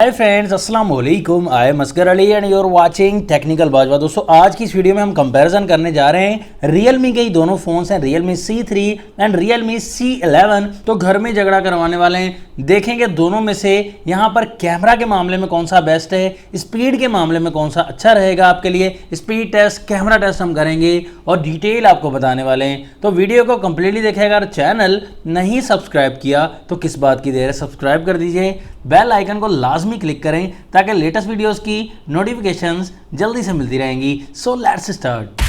हाय friends, अस्सलाम वालेकुम। I am Asgar Ali and you are watching technical Bajwa. दोस्तों, आज की इस वीडियो में हम कंपैरिजन करने जा रहे हैं Realme के ही दोनों फोन्स हैं, Realme C3 and Realme C11। तो घर में झगड़ा करवाने वाले हैं, देखेंगे दोनों में से यहाँ पर कैमरा के मामले में कौन सा बेस्ट है, स्पीड के मामले में कौन सा अच्छा रहेगा आपके लिए। स्पीड टेस्ट, कैमरा टेस्ट हम करेंगे और डिटेल आपको बताने वाले हैं। तो वीडियो को कंप्लीटली देखिएगा। अगर चैनल नहीं सब्सक्राइब किया तो किस बात की देर है, सब्सक्राइब कर दीजिए, बेल आइकन को लाजमी क्लिक करें ताकि लेटेस्ट वीडियोस की नोटिफिकेशंस जल्दी से मिलती रहेंगी। So let's start.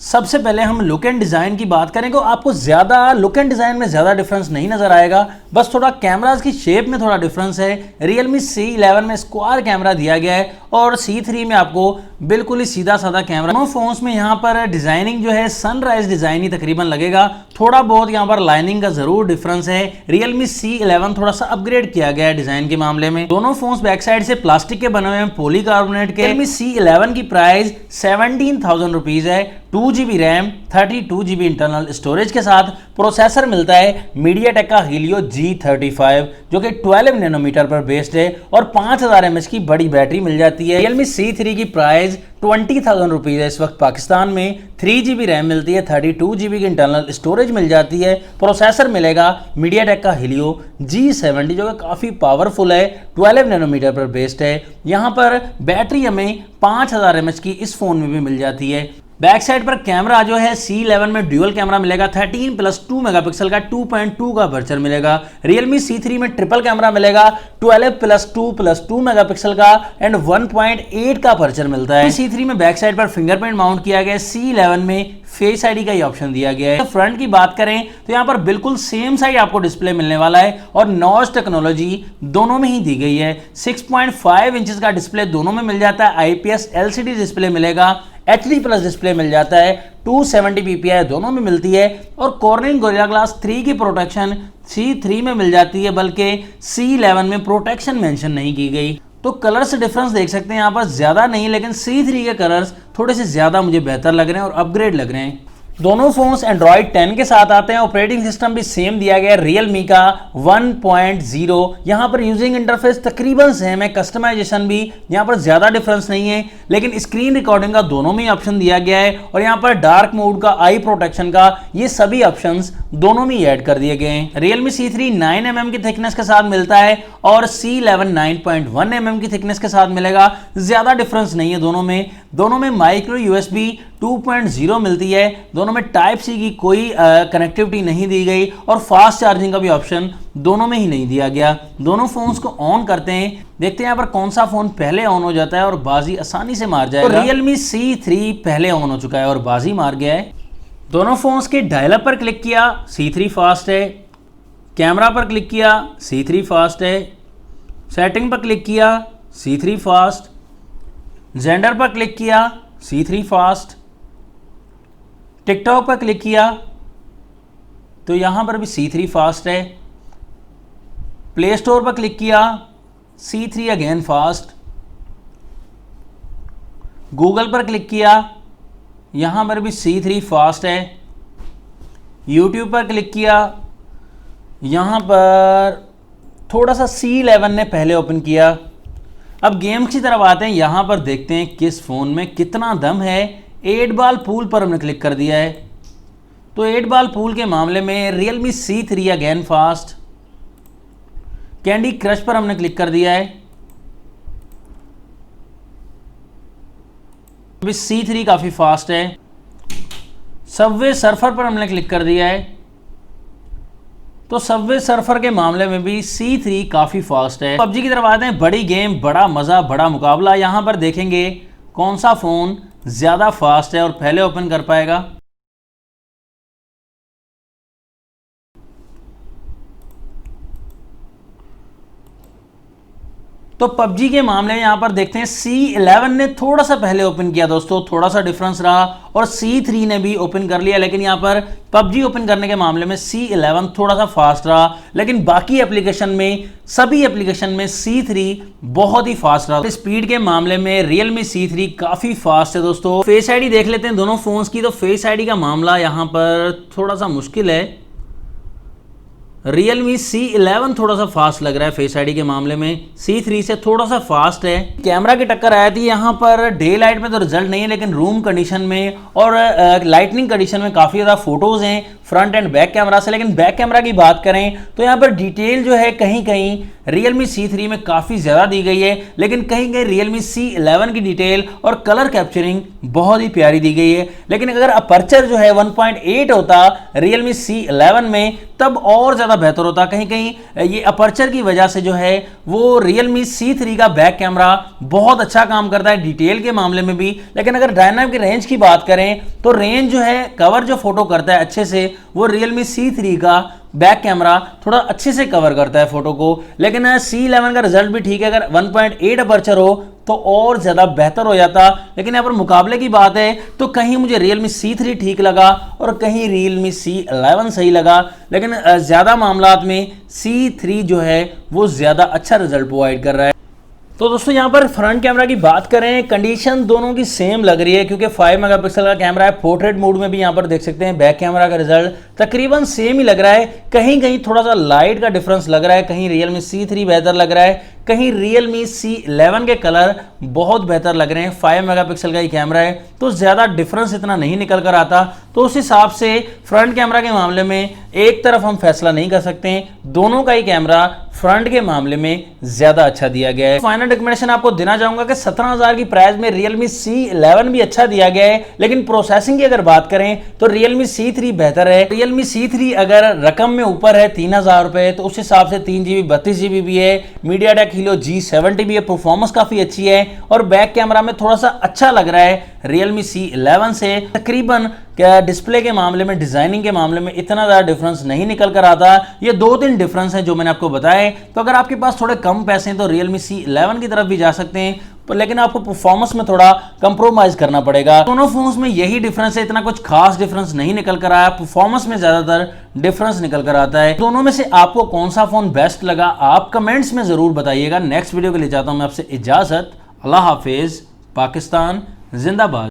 सबसे पहले हम लुक एंड डिज़ाइन की बात करें तो आपको ज़्यादा लुक एंड डिज़ाइन में ज़्यादा डिफरेंस नहीं नज़र आएगा, बस थोड़ा कैमराज की शेप में थोड़ा डिफरेंस है। Realme C11 में स्क्वायर कैमरा दिया गया है और C3 में आपको बिल्कुल ही सीधा साधा कैमरा। दोनों फोन्स में यहाँ पर डिज़ाइनिंग जो है सनराइज डिज़ाइन ही तकरीबन लगेगा, थोड़ा बहुत यहाँ पर लाइनिंग का ज़रूर डिफरेंस है। Realme C11 थोड़ा सा अपग्रेड किया गया है डिज़ाइन के मामले में। दोनों फोन्स बैक साइड से प्लास्टिक के बने हुए हैं, पॉलीकार्बोनेट के। Realme C11 की प्राइस 17,000 रुपीज़ है। 2GB RAM, 32GB internal storage के साथ प्रोसेसर मिलता है MediaTek का Helio G35 जो कि 12 नैनोमीटर पर बेस्ड है और 5000 mAh की बड़ी बैटरी मिल जाती है। Realme C3 की प्राइस 20,000 रुपीज़ है इस वक्त पाकिस्तान में। 3GB रैम मिलती है, 32GB की इंटरनल स्टोरेज मिल जाती है, प्रोसेसर मिलेगा MediaTek का Helio G70 जो कि काफ़ी पावरफुल है, 12 नैनोमीटर पर बेस्ड है। यहाँ पर बैटरी हमें 5000 mAh की इस फोन में भी मिल जाती है। बैक साइड पर कैमरा जो है C11 में ड्यूअल कैमरा मिलेगा, 13+2 मेगापिक्सल का 2.2 का अपर्चर मिलेगा। Realme C3 में ट्रिपल कैमरा मिलेगा, 12+2+2 मेगापिक्सल का एंड 1.8 का अपर्चर मिलता है। C3 में बैक साइड पर फिंगरप्रिंट माउंट किया गया है, C11 में फेस आईडी का ही ऑप्शन दिया गया है। फ्रंट की बात करें तो यहाँ पर बिल्कुल सेम साइज आपको डिस्प्ले मिलने वाला है और नॉच टेक्नोलॉजी दोनों में ही दी गई है। 6.5 इंचेस का डिस्प्ले दोनों में मिल जाता है, IPS LCD डिस्प्ले मिलेगा, HD प्लस डिस्प्ले मिल जाता है, 270 ppi दोनों में मिलती है और कॉर्निंग गोरिल्ला ग्लास 3 की प्रोटेक्शन C3 में मिल जाती है, बल्कि C11 में प्रोटेक्शन मेंशन नहीं की गई। तो कलर्स डिफरेंस देख सकते हैं यहाँ पर ज़्यादा नहीं, लेकिन C3 के कलर्स थोड़े से ज़्यादा मुझे बेहतर लग रहे हैं और अपग्रेड लग रहे हैं। दोनों फोन्स Android 10 के साथ आते हैं, ऑपरेटिंग सिस्टम भी सेम दिया गया है Realme का 1.0। यहाँ पर यूजिंग इंटरफेस तकरीबन सेम है, कस्टमाइजेशन भी यहाँ पर ज़्यादा डिफरेंस नहीं है, लेकिन स्क्रीन रिकॉर्डिंग का दोनों में ऑप्शन दिया गया है और यहाँ पर डार्क मोड का, आई प्रोटेक्शन का, ये सभी ऑप्शंस दोनों में ऐड कर दिए गए हैं। Realme C3 9mm की थिकनेस के साथ मिलता है और C11 9.1mm की थिकनेस के साथ मिलेगा। ज़्यादा डिफरेंस नहीं है दोनों में माइक्रो USB 2.0 मिलती है, दोनों में टाइप सी की कोई कनेक्टिविटी नहीं दी गई और फास्ट चार्जिंग का भी ऑप्शन दोनों में ही नहीं दिया गया। दोनों फोन्स को ऑन करते हैं, देखते हैं यहाँ पर कौन सा फोन पहले ऑन हो जाता है और बाजी आसानी से मार जाएगा। तो Realme C3 पहले ऑन हो चुका है और बाजी मार गया है। दोनों फोन्स के डायलअप पर क्लिक किया, C3 फास्ट है। कैमरा पर क्लिक किया, C3 फास्ट है। सेटिंग पर क्लिक किया, C3 फास्ट। जेंडर पर क्लिक किया, C3 फास्ट। टिकटॉक पर क्लिक किया तो यहां पर भी C3 फास्ट है। प्ले स्टोर पर क्लिक किया, C3 अगेन फास्ट। गूगल पर क्लिक किया, यहां पर भी C3 फास्ट है। यूट्यूब पर क्लिक किया, यहां पर थोड़ा सा C11 ने पहले ओपन किया। अब गेम्स की तरफ आते हैं, यहां पर देखते हैं किस फोन में कितना दम है। 8 बॉल पूल पर हमने क्लिक कर दिया है, तो 8 बॉल पूल के मामले में Realme C3 again fast. Candy crush पर हमने क्लिक कर दिया है, अभी C3 काफ़ी फास्ट है। सबवे सर्फर पर हमने क्लिक कर दिया है, तो सबवे सर्फर के मामले में भी C3 काफ़ी फास्ट है। PUBG की तरफ आते हैं, बड़ी गेम, बड़ा मज़ा, बड़ा मुकाबला। यहाँ पर देखेंगे कौन सा फ़ोन ज़्यादा फास्ट है और पहले ओपन कर पाएगा। तो PUBG के मामले में यहाँ पर देखते हैं C11 ने थोड़ा सा पहले ओपन किया दोस्तों, थोड़ा सा डिफरेंस रहा, और C3 ने भी ओपन कर लिया, लेकिन यहाँ पर PUBG ओपन करने के मामले में C11 थोड़ा सा फास्ट रहा, लेकिन बाकी एप्लीकेशन में, सभी एप्लीकेशन में C3 बहुत ही फास्ट रहा। स्पीड के मामले में Realme C3 काफी फास्ट है दोस्तों। फेस आईडी देख लेते हैं दोनों फोन्स की। तो फेस आईडी का मामला यहाँ पर थोड़ा सा मुश्किल है। Realme C11 थोड़ा सा फास्ट लग रहा है फेस आईडी के मामले में, C3 से थोड़ा सा फास्ट है। कैमरा की टक्कर आई थी यहाँ पर, डे लाइट में तो रिजल्ट नहीं है, लेकिन रूम कंडीशन में और लाइटनिंग कंडीशन में काफ़ी ज़्यादा फोटोज़ हैं फ्रंट एंड बैक कैमरा से। लेकिन बैक कैमरा की बात करें तो यहाँ पर डिटेल जो है कहीं कहीं Realme C3 में काफ़ी ज़्यादा दी गई है, लेकिन कहीं कहीं Realme C11 की डिटेल और कलर कैप्चरिंग बहुत ही प्यारी दी गई है। लेकिन अगर अपर्चर जो है 1.8 होता Realme C11 में, तब और ज़्यादा बेहतर होता। कहीं कहीं ये अपर्चर की वजह से जो है वो Realme C3 का बैक कैमरा बहुत अच्छा काम करता है डिटेल के मामले में भी। लेकिन अगर डायनामिक रेंज की बात करें तो रेंज जो है, कवर जो फोटो करता है अच्छे से, वो Realme C3 का बैक कैमरा थोड़ा अच्छे से कवर करता है फोटो को। लेकिन C11 का रिजल्ट भी ठीक है, अगर 1.8 अपर्चर हो तो और ज़्यादा बेहतर हो जाता। लेकिन यहाँ पर मुकाबले की बात है तो कहीं मुझे Realme C3 ठीक लगा और कहीं Realme C11 सही लगा, लेकिन ज़्यादा मामलात में C3 जो है वो ज़्यादा अच्छा रिजल्ट प्रोवाइड कर रहा है। तो दोस्तों यहाँ पर फ्रंट कैमरा की बात करें, कंडीशन दोनों की सेम लग रही है, क्योंकि 5 मेगापिक्सल का कैमरा है। पोर्ट्रेट मोड में भी यहाँ पर देख सकते हैं बैक कैमरा का रिजल्ट तकरीबन सेम ही लग रहा है। कहीं कहीं थोड़ा सा लाइट का डिफरेंस लग रहा है, कहीं Realme C3 बेहतर लग रहा है, कहीं Realme C11 के कलर बहुत बेहतर लग रहे हैं। 5 मेगापिक्सल का ही कैमरा है तो ज़्यादा डिफरेंस इतना नहीं निकल कर आता। तो उस हिसाब से फ्रंट कैमरा के मामले में एक तरफ हम फैसला नहीं कर सकते हैं, दोनों का ही कैमरा फ्रंट के मामले में ज़्यादा अच्छा दिया गया है। फाइनल रिकमेंडेशन आपको देना चाहूंगा कि 17,000 की प्राइस में Realme C11 भी अच्छा दिया गया है, लेकिन प्रोसेसिंग की अगर बात करें तो Realme C3 बेहतर है। Realme C3 अगर रकम में ऊपर है 3,000 रुपए, तो उस हिसाब से 3GB 32GB भी है, MediaTek Helio G70 भी है, परफॉर्मेंस काफ़ी अच्छी है, और बैक कैमरा में थोड़ा सा अच्छा लग रहा है Realme C11 से। तकरीबन क्या डिस्प्ले के मामले में, डिजाइनिंग के मामले में इतना ज़्यादा डिफरेंस नहीं निकल कर आता। ये 2-3 डिफरेंस हैं जो मैंने आपको बताए। तो अगर आपके पास थोड़े कम पैसे हैं तो Realme C11 की तरफ भी जा सकते हैं, लेकिन आपको परफॉर्मेंस में थोड़ा कंप्रोमाइज करना पड़ेगा। दोनों फोन्स में यही डिफरेंस है, इतना कुछ खास डिफरेंस नहीं निकल कर आया। परफॉर्मेंस में ज्यादातर डिफरेंस निकल कर आता है। दोनों में से आपको कौन सा फोन बेस्ट लगा आप कमेंट्स में जरूर बताइएगा। नेक्स्ट वीडियो के लिए चाहता हूं मैं आपसे इजाजत। अल्लाह हाफिज। पाकिस्तान जिंदाबाद।